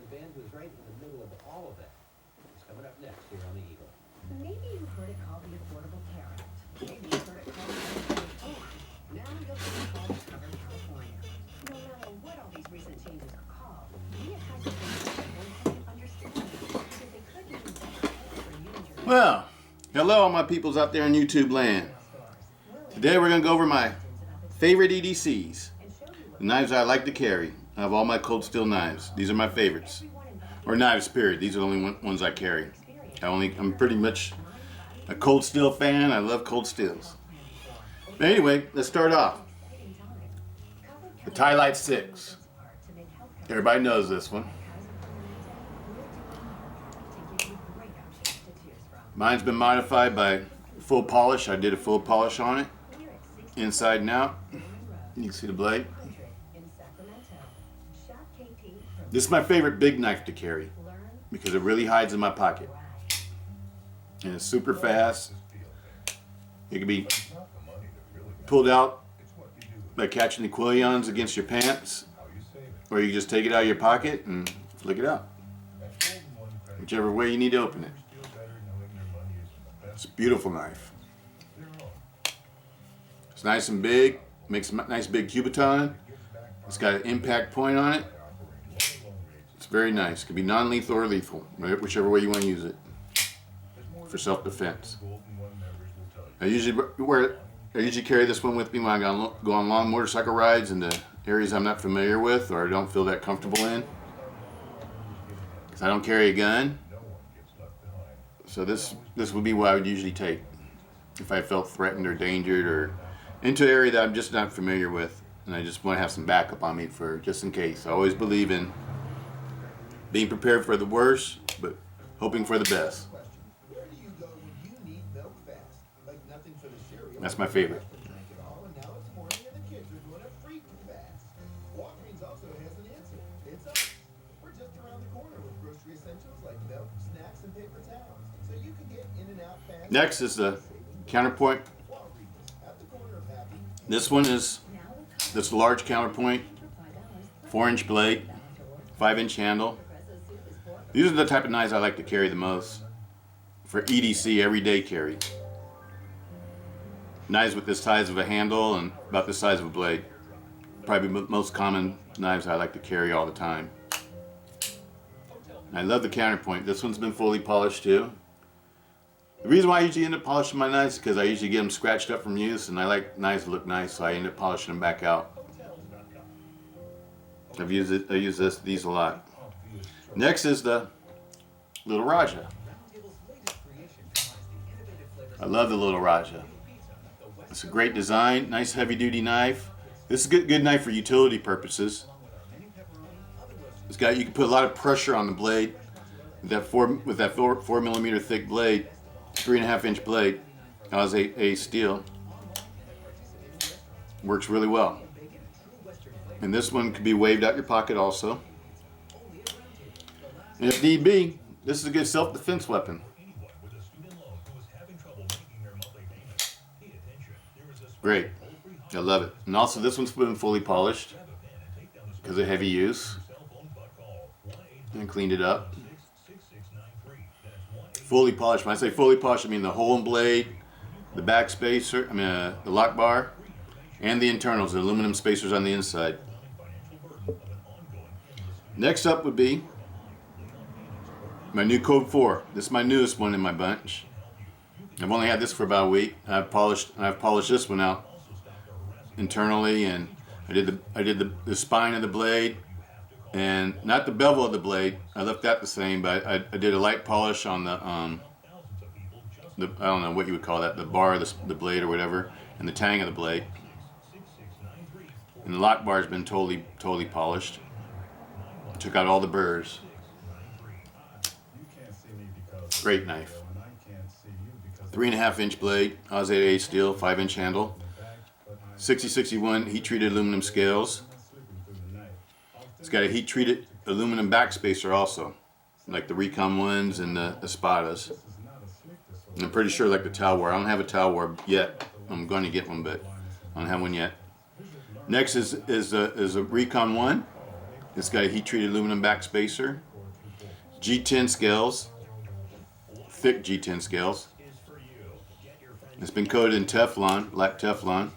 jazz band who's right in the middle of all of that. It's coming up next here on the Eagle. Maybe you've heard it called the Affordable Care Act. Maybe you've heard it called Counterpoint. Now you'll hear it called Cover California. No matter what all these recent changes are called, we at Tielights understand them because they could mean better care for you and your Well, hello all my peoples out there in YouTube land. Today we're going to go over my favorite EDCs, the knives I like to carry. I have all my cold steel knives. These are my favorites. Or knives, period. These are the only ones I carry. I'm pretty much a cold steel fan. I love cold steels. But anyway, let's start off. The Ti-Lite 6. Everybody knows this one. Mine's been modified by full polish. I did a full polish on it, inside and out. You can see the blade. This is my favorite big knife to carry because it really hides in my pocket. And it's super fast. It can be pulled out by catching the quillions against your pants, or you can just take it out of your pocket and flick it out. Whichever way you need to open it. It's a beautiful knife. It's nice and big. Makes a nice big cubiton. It's got an impact point on it. It's very nice. It can be non-lethal or lethal, whichever way you want to use it for self-defense. I usually carry this one with me when I go on long motorcycle rides into areas I'm not familiar with or I don't feel that comfortable in. Because I don't carry a gun. So this would be what I would usually take if I felt threatened or endangered or into an area that I'm just not familiar with, and I just want to have some backup on me for just in case. I always believe in being prepared for the worst, but hoping for the best. That's my favorite. Next is the Counterpoint. This one is this large Counterpoint, 4-inch blade, 5-inch handle. These are the type of knives I like to carry the most for EDC, everyday carry. Knives with this size of a handle and about the size of a blade. Probably the most common knives I like to carry all the time. I love the Counterpoint. This one's been fully polished too. The reason why I usually end up polishing my knives is because I usually get them scratched up from use, and I like knives to look nice, so I end up polishing them back out. I use these a lot. Next is the Little Raja. I love the Little Raja. It's a great design, nice heavy-duty knife. This is a good knife for utility purposes. You can put a lot of pressure on the blade with that 4 millimeter thick blade. 3.5-inch blade, as a steel, works really well. And this one could be waved out your pocket also. And if need be, this is a good self-defense weapon. Great, I love it. And also this one's been fully polished because of heavy use and cleaned it up. Fully polished. When I say fully polished, I mean the hole and blade, the back spacer, the lock bar, and the internals, the aluminum spacers on the inside. Next up would be my new Code 4. This is my newest one in my bunch. I've only had this for about a week. I've polished this one out internally, and I did the spine of the blade. And not the bevel of the blade, I left that the same, but I did a light polish on the I don't know what you would call that, the bar of the blade or whatever, and the tang of the blade. And the lock bar has been totally polished. Took out all the burrs. Great knife. 3.5-inch blade, Oz8A steel, 5-inch handle. 6061 heat-treated aluminum scales. It's got a heat-treated aluminum backspacer also, like the Recon ones and the Espadas. And I'm pretty sure like the Talwar. I don't have a Talwar yet. I'm going to get one, but I don't have one yet. Next is a Recon one. It's got a heat-treated aluminum backspacer. G10 scales, thick G10 scales. It's been coated in Teflon, black Teflon.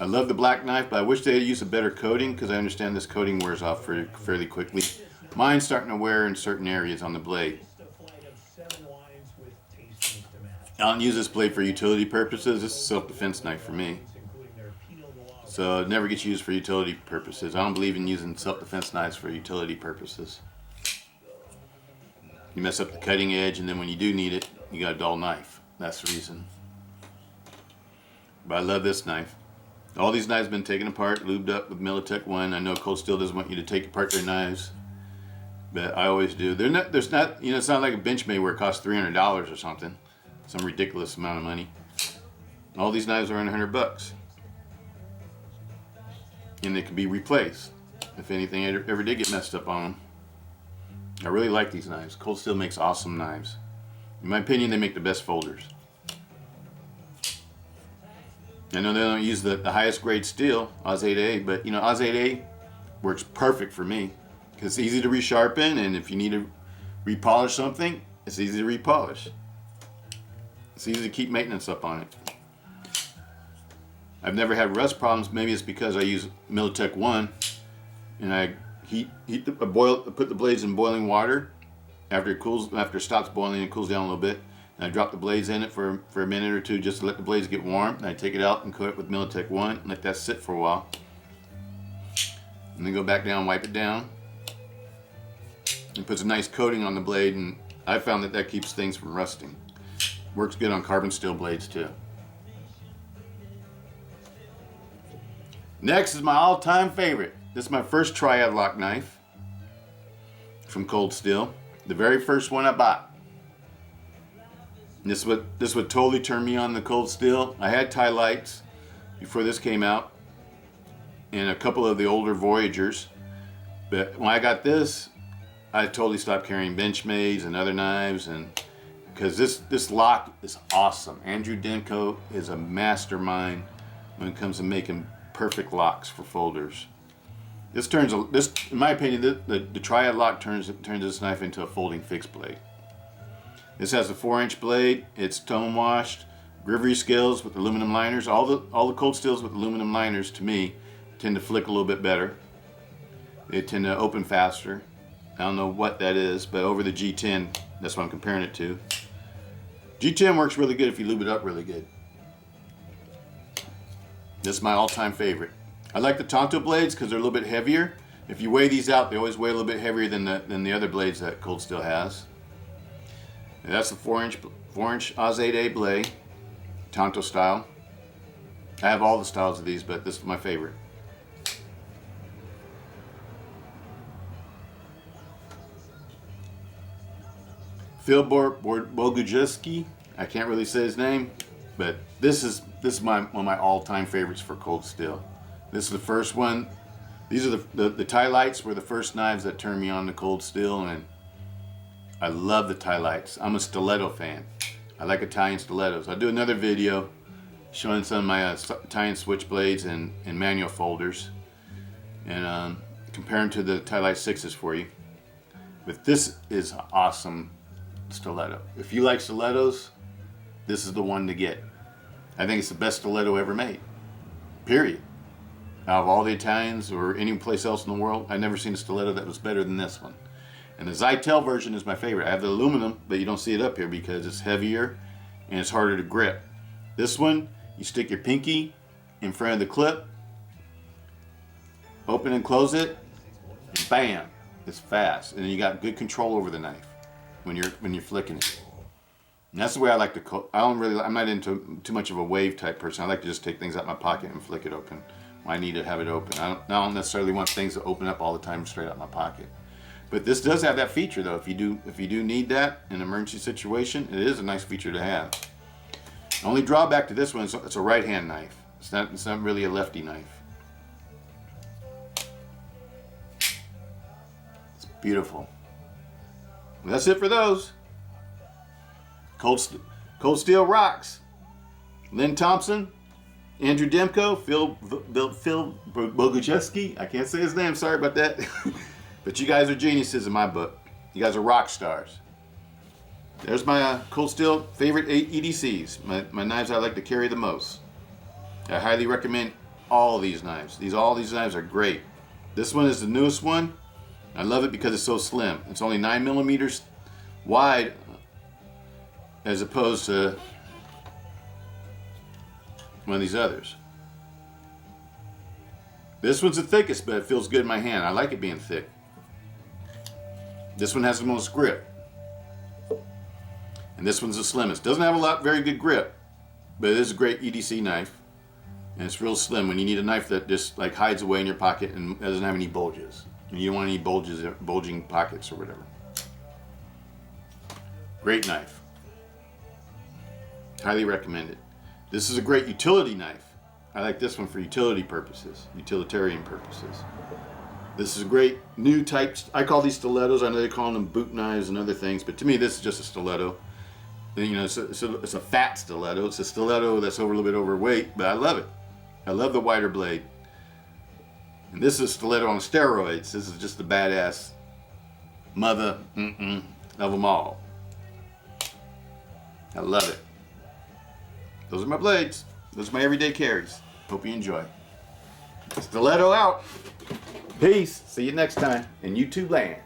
I love the black knife, but I wish they had used a better coating because I understand this coating wears off fairly quickly. Mine's starting to wear in certain areas on the blade. I don't use this blade for utility purposes. This is a self-defense knife for me. So it never gets used for utility purposes. I don't believe in using self-defense knives for utility purposes. You mess up the cutting edge, and then when you do need it, you got a dull knife. That's the reason. But I love this knife. All these knives have been taken apart, lubed up with Militech 1. I know Cold Steel doesn't want you to take apart their knives, but I always do. There's not, it's not like a Benchmade where it costs $300 or something, some ridiculous amount of money. All these knives are around $100, and they can be replaced if anything ever did get messed up on them. I really like these knives. Cold Steel makes awesome knives. In my opinion, they make the best folders. I know they don't use the highest grade steel, Oz 8A, but Oz 8A works perfect for me because it's easy to resharpen, and if you need to repolish something, it's easy to repolish. It's easy to keep maintenance up on it. I've never had rust problems. Maybe it's because I use Militech 1, and I put the blades in boiling water after it stops boiling and cools down a little bit. And I drop the blades in it for a minute or two just to let the blades get warm. And I take it out and coat it with Militech 1 and let that sit for a while. And then go back down, wipe it down. And puts a nice coating on the blade, and I found that keeps things from rusting. Works good on carbon steel blades too. Next is my all-time favorite. This is my first Triad lock knife from Cold Steel. The very first one I bought. This would totally turn me on the Cold Steel. I had Ti-Lites before this came out, and a couple of the older Voyagers. But when I got this, I totally stopped carrying Benchmades and other knives, and because this lock is awesome. Andrew Denko is a mastermind when it comes to making perfect locks for folders. In my opinion, the Triad lock turns this knife into a folding fixed blade. This has a 4-inch blade. It's tone washed, Grivery scales with aluminum liners. All the Cold Steels with aluminum liners, to me, tend to flick a little bit better. They tend to open faster. I don't know what that is, but over the G10, that's what I'm comparing it to. G10 works really good if you lube it up really good. This is my all-time favorite. I like the Tonto blades because they're a little bit heavier. If you weigh these out, they always weigh a little bit heavier than the other blades that Cold Steel has. And that's the 4-inch Oz 8A blade, Tonto style. I have all the styles of these, but this is my favorite. Phil Bogujeski, I can't really say his name, but this is one of my all-time favorites for Cold Steel. This is the first one. These are the Ti-Lites were the first knives that turned me on to Cold Steel, and I love the Ti-Lites. I'm a Stiletto fan. I like Italian stilettos. I'll do another video showing some of my Italian switchblades and manual folders, and compare them to the Ti-Lite 6s for you. But this is awesome stiletto. If you like stilettos, this is the one to get. I think it's the best stiletto ever made. Period. Out of all the Italians or any place else in the world, I've never seen a stiletto that was better than this one. And the Zytel version is my favorite. I have the aluminum, but you don't see it up here because it's heavier and it's harder to grip. This one, you stick your pinky in front of the clip, open and close it, and bam, it's fast. And then you got good control over the knife when you're flicking it. And that's the way I like to. I'm not into too much of a wave type person. I like to just take things out of my pocket and flick it open. I need to have it open. I don't necessarily want things to open up all the time straight out of my pocket. But this does have that feature though. If you do need that in an emergency situation, it is a nice feature to have. The only drawback to this one is it's a right-hand knife. It's not really a lefty knife. It's beautiful. Well, that's it for those. Cold Steel rocks. Lynn Thompson, Andrew Demko, Phil Bogujeski, I can't say his name, sorry about that. But you guys are geniuses in my book. You guys are rock stars. There's my Cold Steel favorite 8 EDCs. My knives I like to carry the most. I highly recommend all of these knives. All these knives are great. This one is the newest one. I love it because it's so slim. It's only 9 millimeters wide, as opposed to one of these others. This one's the thickest, but it feels good in my hand. I like it being thick. This one has the most grip. And this one's the slimmest. Doesn't have very good grip, but it is a great EDC knife. And it's real slim when you need a knife that just like hides away in your pocket and doesn't have any bulges. You don't want any bulging pockets or whatever. Great knife. Highly recommend it. This is a great utility knife. I like this one for utility purposes, utilitarian purposes. This is a great new type. I call these stilettos. I know they call them boot knives and other things, but to me this is just a stiletto. You know, it's a fat stiletto. It's a stiletto that's a little bit overweight, but I love it. I love the wider blade. And this is a stiletto on steroids. This is just the badass mother of them all. I love it. Those are my blades. Those are my everyday carries. Hope you enjoy. Stiletto out. Peace. See you next time in YouTube land.